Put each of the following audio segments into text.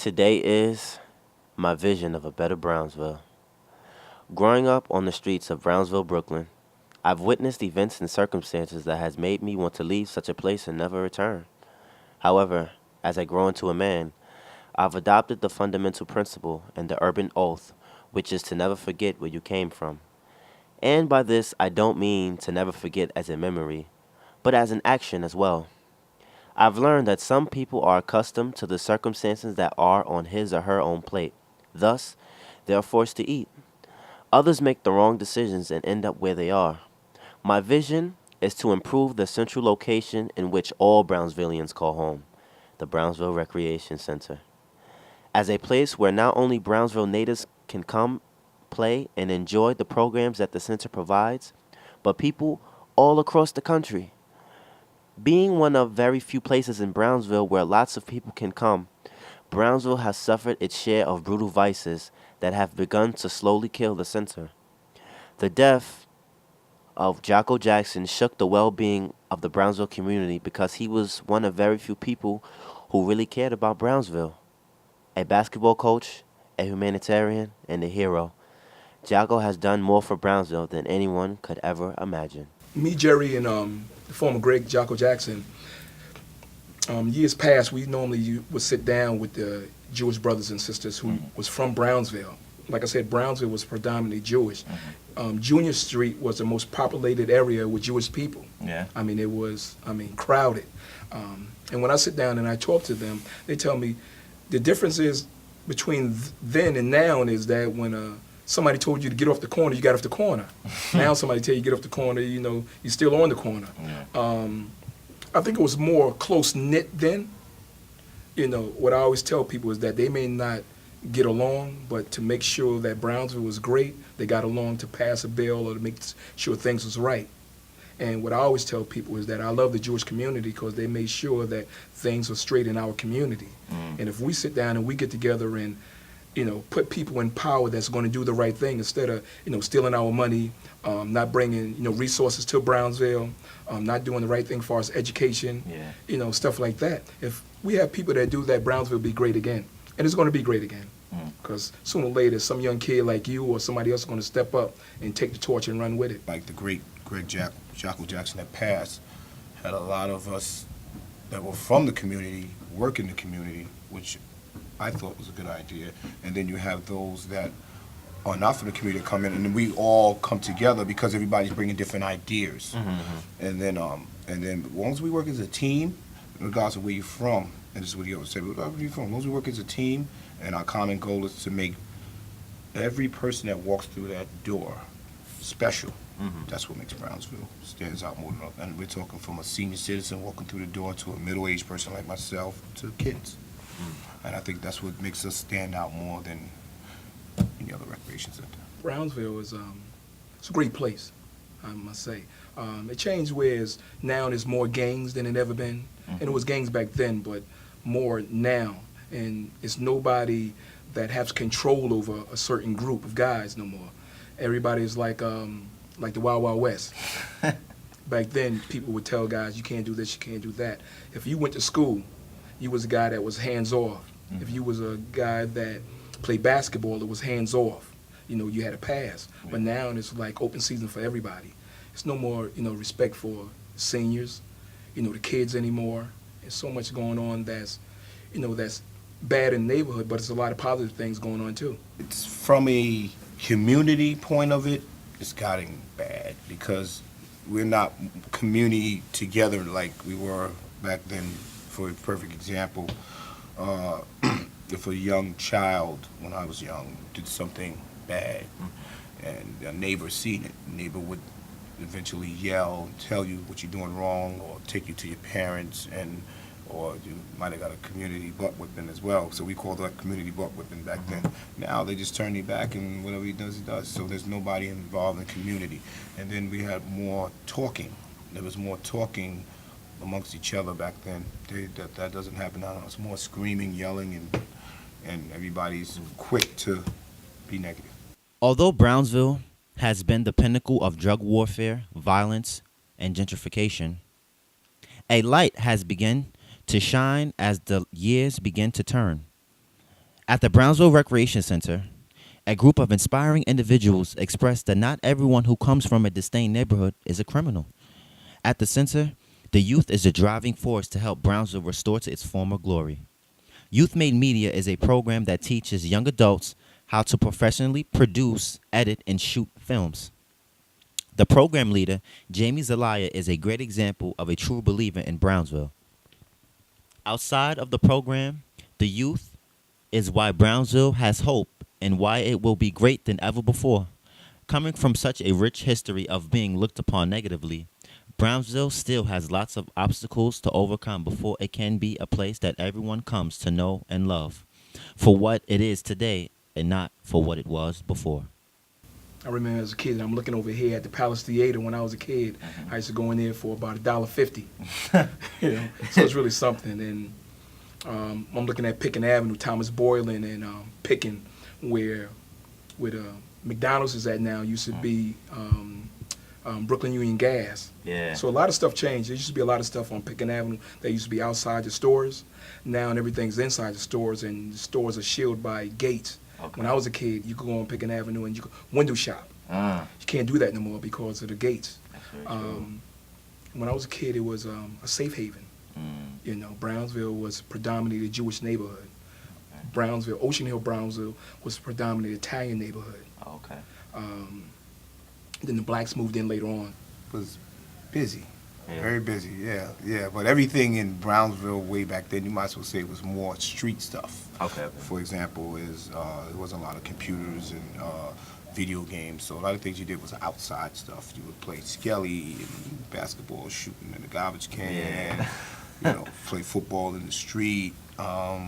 today is my vision of a better Brownsville. Growing up on the streets of Brownsville, Brooklyn, I've witnessed events and circumstances that has made me want to leave such a place and never return. However, as I grow into a man, I've adopted the fundamental principle and the urban oath, which is to never forget where you came from. And by this, I don't mean to never forget as a memory, but as an action as well. I've learned that some people are accustomed to the circumstances that are on his or her own plate. Thus, they are forced to eat. Others make the wrong decisions and end up where they are. My vision is to improve the central location in which all Brownsvillians call home, the Brownsville Recreation Center, as a place where not only Brownsville natives can come, play, and enjoy the programs that the center provides, but people all across the country. Being one of very few places in Brownsville where lots of people can come, Brownsville has suffered its share of brutal vices that have begun to slowly kill the center. The death of Jocko Jackson shook the well-being of the Brownsville community because he was one of very few people who really cared about Brownsville. A basketball coach, a humanitarian, and a hero, Jocko has done more for Brownsville than anyone could ever imagine. Me, Jerry, and the former Greg Jocko Jackson, years past, we normally would sit down with the Jewish brothers and sisters who was from Brownsville. Like I said, Brownsville was predominantly Jewish. Junior Street was the most populated area with Jewish people. Yeah. I mean, it was, crowded. And when I sit down and I talk to them, they tell me the difference is between then and now is that when somebody told you to get off the corner, you got off the corner. Now somebody tell you get off the corner, you're still on the corner. Yeah. I think it was more close-knit then. What I always tell people is that they may not get along, but to make sure that Brownsville was great, they got along to pass a bill or to make sure things was right. And what I always tell people is that I love the Jewish community because they made sure that things were straight in our community. And if we sit down and we get together and put people in power that's going to do the right thing instead of, stealing our money, not bringing, resources to Brownsville, not doing the right thing as far as education, stuff like that. If we have people that do that, Brownsville will be great again. And it's going to be great again. Because sooner or later, some young kid like you or somebody else is going to step up and take the torch and run with it. Like the great Greg Jocko Jackson that passed, had a lot of us that were from the community, work in the community, which I thought was a good idea. And then you have those that are not from the community that come in, and then we all come together because everybody's bringing different ideas. And then as long as we work as a team, regardless of where you're from, and this is what you always say, where are you from? As long as we work as a team, and our common goal is to make every person that walks through that door special. That's what makes Brownsville stands out more than others. And we're talking from a senior citizen walking through the door to a middle-aged person like myself to kids. And I think that's what makes us stand out more than any other recreation center. Brownsville is it's a great place, I must say. It changed whereas now there's more gangs than it ever been. And it was gangs back then, but more now. And it's nobody that has control over a certain group of guys no more. Everybody is like the Wild Wild West. Back then, people would tell guys, you can't do this, you can't do that. If you went to school, you was a guy that was hands-off. If you was a guy that played basketball, it was hands-off. You had a pass. But now it's like open season for everybody. It's no more, respect for seniors, the kids anymore. There's so much going on that's bad in the neighborhood, but it's a lot of positive things going on too. It's from a community point of it, it's gotten bad because we're not community together like we were back then. For a perfect example, if a young child, when I was young, did something bad and a neighbor seen it, the neighbor would eventually yell, tell you what you're doing wrong, or take you to your parents, or you might have got a community butt whipping as well. So we called that community butt whipping back then. Now they just turn their back and whatever he does, he does. So there's nobody involved in the community. And then we had more talking. There was more talking amongst each other back then. That doesn't happen now. It's more screaming, yelling, and everybody's quick to be negative. Although Brownsville has been the pinnacle of drug warfare, violence, and gentrification, a light has begun to shine as the years begin to turn. At the Brownsville Recreation Center, a group of inspiring individuals expressed that not everyone who comes from a disdained neighborhood is a criminal. At the center, the youth is the driving force to help Brownsville restore to its former glory. Youth Made Media is a program that teaches young adults how to professionally produce, edit, and shoot films. The program leader, Jamie Zelaya, is a great example of a true believer in Brownsville. Outside of the program, the youth is why Brownsville has hope and why it will be great than ever before. Coming from such a rich history of being looked upon negatively, Brownsville still has lots of obstacles to overcome before it can be a place that everyone comes to know and love for what it is today and not for what it was before. I remember as a kid, I'm looking over here at the Palace Theater when I was a kid. I used to go in there for about $1.50. So it's really something. And I'm looking at Picken Avenue, Thomas Boylan and Picken, where McDonald's is at now. Used to be Brooklyn Union Gas. Yeah. So a lot of stuff changed. There used to be a lot of stuff on Picken Avenue that used to be outside the stores. Now everything's inside the stores, and the stores are shielded by gates. Okay. When I was a kid, you could go on Picken Avenue and you could window shop. You can't do that no more because of the gates. That's very true. When I was a kid, it was a safe haven. Brownsville was predominantly a Jewish neighborhood. Brownsville, Ocean Hill, Brownsville was predominantly Italian neighborhood. Oh, okay. Then the blacks moved in later on. Was busy. Yeah. Very busy, yeah. But everything in Brownsville way back then, you might as well say it was more street stuff. Okay. For example, there wasn't a lot of computers and video games, so a lot of things you did was outside stuff. You would play skelly and basketball, shooting in the garbage can, play football in the street. A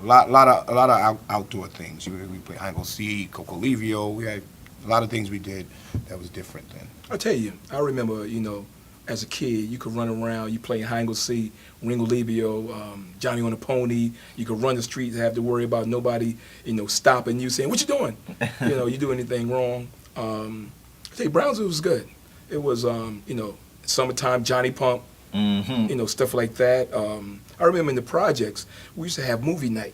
lot of outdoor things. We played hide and seek, Coco Livio. We had a lot of things we did that was different then. I'll tell you, I remember, as a kid, you could run around, you play hide and seek, Ringo Livio, Johnny on a Pony. You could run the streets, have to worry about nobody, stopping you, saying, "What you doing?" You do anything wrong. I tell you, Brownsville was good. It was, summertime, Johnny Pump, stuff like that. I remember in the projects, we used to have movie night.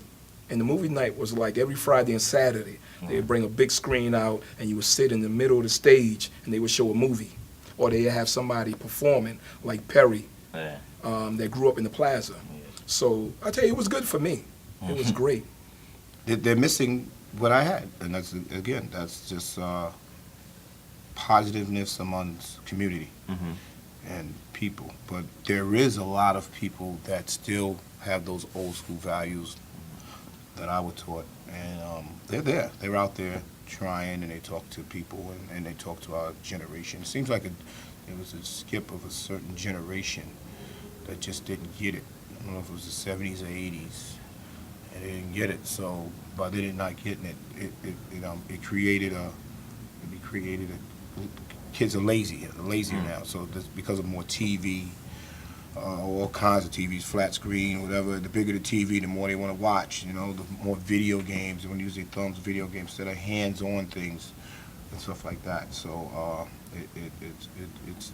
And the movie night was like every Friday and Saturday. They would bring a big screen out, and you would sit in the middle of the stage, and they would show a movie. Or they'd have somebody performing, like Perry, that grew up in the plaza. So I tell you, it was good for me. It was great. They're missing what I had, and that's just positiveness amongst community and people. But there is a lot of people that still have those old school values that I was taught, and they're there. They're out there trying, and they talk to people, and they talk to our generation. It seems like it was a skip of a certain generation that just didn't get it. I don't know if it was the 70s or 80s, and they didn't get it. So by they not getting it, it created a kids are lazier now. So that's because of more TV. All kinds of TVs, flat screen, whatever. The bigger the TV, the more they want to watch. The more video games. They want to use their thumbs, video games instead of hands-on things and stuff like that. So it's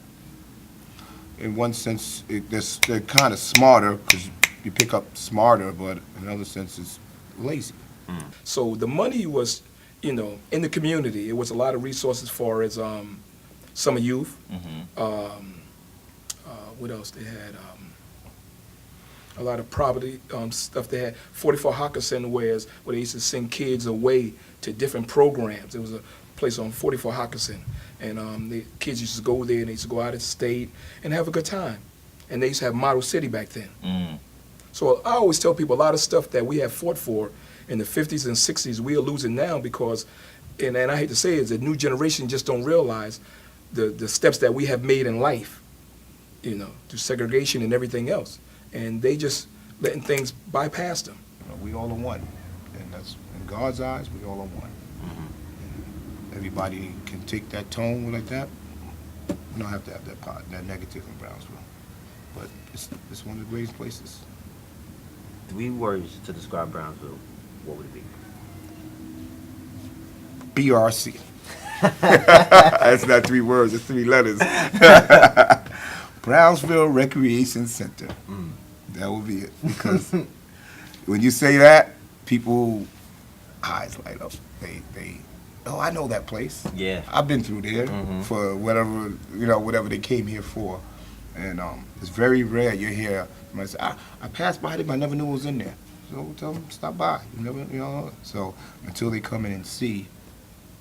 in one sense they're kind of smarter because you pick up smarter, but in another sense it's lazy. So the money was, in the community. It was a lot of resources for as summer youth. What else they had? A lot of property stuff. They had 44 Hockerson where they used to send kids away to different programs. There was a place on 44 Hockerson, and the kids used to go there, and they used to go out of state and have a good time. And they used to have Model City back then. So I always tell people a lot of stuff that we have fought for in the 50s and 60s, we are losing now because, and I hate to say it, the new generation just don't realize the steps that we have made in life. Through segregation and everything else. And they just letting things bypass them. We all are one. And that's, in God's eyes, we all are one. And everybody can take that tone like that. We don't have to have that negative in Brownsville. But it's one of the greatest places. 3 words to describe Brownsville, what would it be? BRC. That's not 3 words, it's 3 letters. Brownsville Recreation Center. That will be it. Because when you say that, people eyes light up. They oh, I know that place. Yeah. I've been through there for whatever, whatever they came here for. And it's very rare you hear somebody say, I passed by there, but I never knew it was in there. So tell them, stop by. You never. So until they come in and see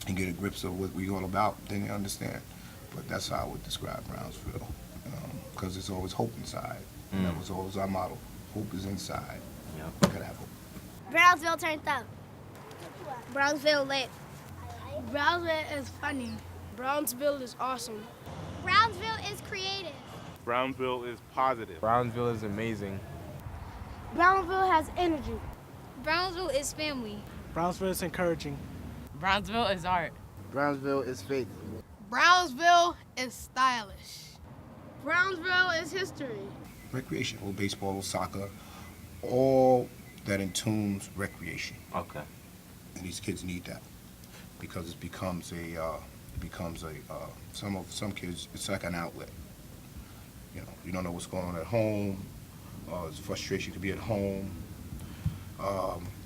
and get a grip of what we all about, then they understand. But that's how I would describe Brownsville, because there's always hope inside. And that was always our motto. Hope is inside. Yep. You gotta have hope. Brownsville turned up. Brownsville lit. Brownsville is funny. Brownsville is awesome. Brownsville is creative. Brownsville is positive. Brownsville is amazing. Brownsville has energy. Brownsville is family. Brownsville is encouraging. Brownsville is art. Brownsville is faith. Brownsville is stylish. Brownsville is history. Recreation, or baseball, or soccer, all that intunes recreation. Okay. And these kids need that because it becomes some kids, it's like an outlet. You don't know what's going on at home. There's frustration to be at home.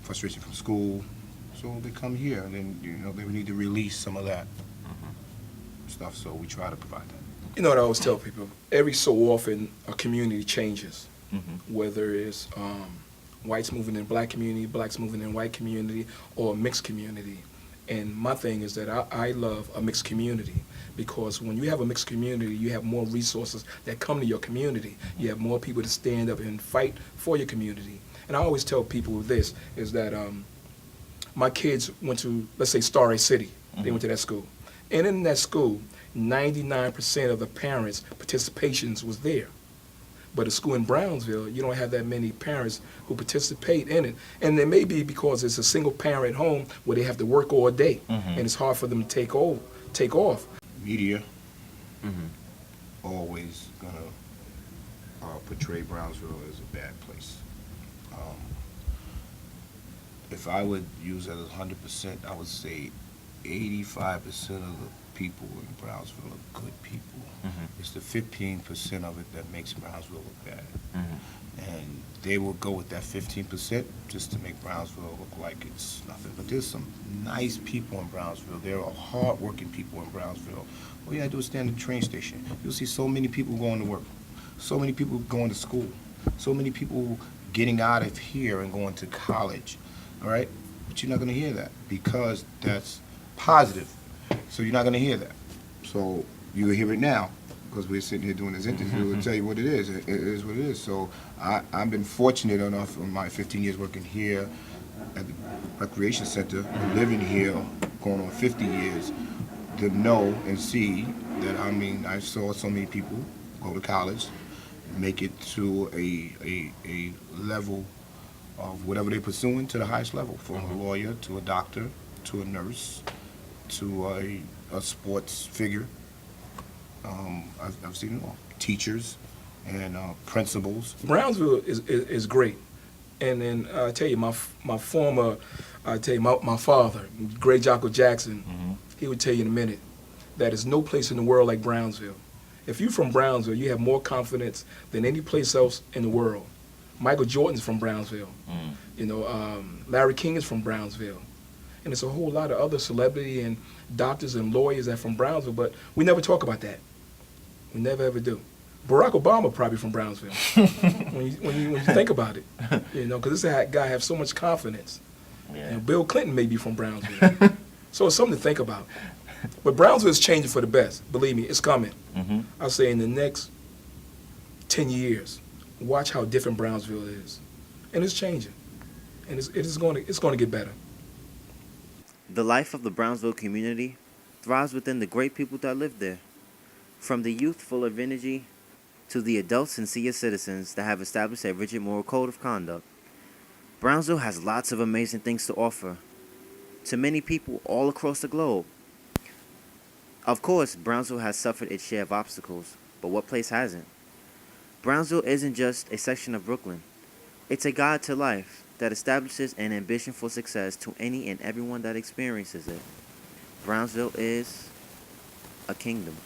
Frustration from school. So they come here, and then they need to release some of that stuff. So we try to provide that. You know what I always tell people? Every so often, a community changes. Whether it's whites moving in black community, blacks moving in white community, or a mixed community. And my thing is that I love a mixed community because when you have a mixed community, you have more resources that come to your community. You have more people to stand up and fight for your community. And I always tell people this, is that my kids went to, let's say, Star A City. They went to that school. And in that school, 99% of the parents' participations was there. But a school in Brownsville, you don't have that many parents who participate in it. And it may be because it's a single parent home where they have to work all day, and it's hard for them to take off. Media always gonna portray Brownsville as a bad place. If I would use that as 100%, I would say 85% of the people in Brownsville are good people. It's the 15% of it that makes Brownsville look bad. And they will go with that 15% just to make Brownsville look like it's nothing. But there's some nice people in Brownsville. There are hard-working people in Brownsville. All you gotta do is stand at the train station. You'll see so many people going to work, so many people going to school, so many people getting out of here and going to college, all right? But you're not gonna hear that because that's positive. So you're not gonna hear that. So you'll hear it now because we're sitting here doing this interview. We'll tell you what it is. It is what it is. So I've been fortunate enough in my 15 years working here at the Recreation Center, living here, going on 50 years, to know and see that, I saw so many people go to college, make it to a level of whatever they're pursuing to the highest level, from a lawyer to a doctor to a nurse to a sports figure. I've seen it all. Teachers and principals. Brownsville is great. And then I tell you, my father, great Jocko Jackson, he would tell you in a minute that there's no place in the world like Brownsville. If you're from Brownsville, you have more confidence than any place else in the world. Michael Jordan's from Brownsville. Larry King is from Brownsville. And there's a whole lot of other celebrity and doctors and lawyers that are from Brownsville, but we never talk about that. We never ever do. Barack Obama probably from Brownsville. when you think about it, because this guy has so much confidence. Yeah. And Bill Clinton may be from Brownsville. So it's something to think about. But Brownsville is changing for the best. Believe me, it's coming. I'll say in the next 10 years, watch how different Brownsville is. And it's changing. And it's going to get better. The life of the Brownsville community thrives within the great people that live there. From the youth full of energy to the adults and senior citizens that have established a rigid moral code of conduct, Brownsville has lots of amazing things to offer to many people all across the globe. Of course, Brownsville has suffered its share of obstacles, but what place hasn't? Brownsville isn't just a section of Brooklyn. It's a guide to life that establishes an ambition for success to any and everyone that experiences it. Brownsville is a kingdom.